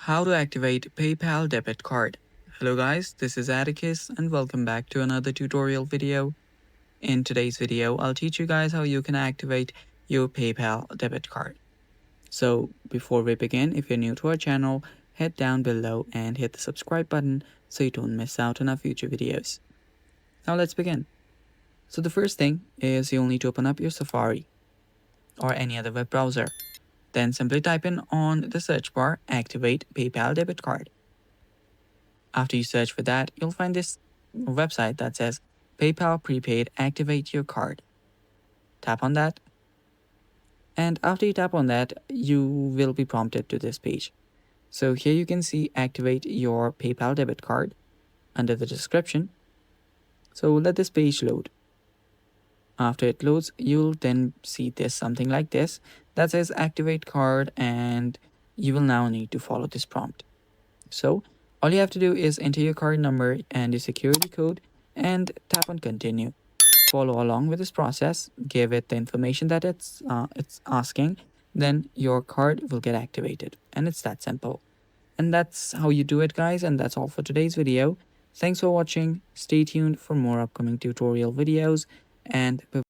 How to activate PayPal debit card. Hello guys, this is Atticus and welcome back to another tutorial video. In today's video, I'll teach you guys how you can activate your PayPal debit card. So before we begin, if you're new to our channel, head down below and hit the subscribe button so you don't miss out on our future videos. Now let's begin. So the first thing is you'll need to open up your Safari or any other web browser. Then simply type in on the search bar, activate PayPal debit card. After you search for that, you'll find this website that says PayPal Prepaid Activate Your Card. Tap on that. And after you tap on that, you will be prompted to this page. So here you can see activate your PayPal debit card under the description. So let this page load. After it loads, you'll then see this something like this that says activate card, and you will now need to follow this prompt. So all you have to do is enter your card number and your security code and tap on continue. Follow along with this process, give it the information that it's asking, then your card will get activated, and it's that simple. And that's how you do it, guys, and that's all for today's video. Thanks for watching. Stay tuned for more upcoming tutorial videos, and bye.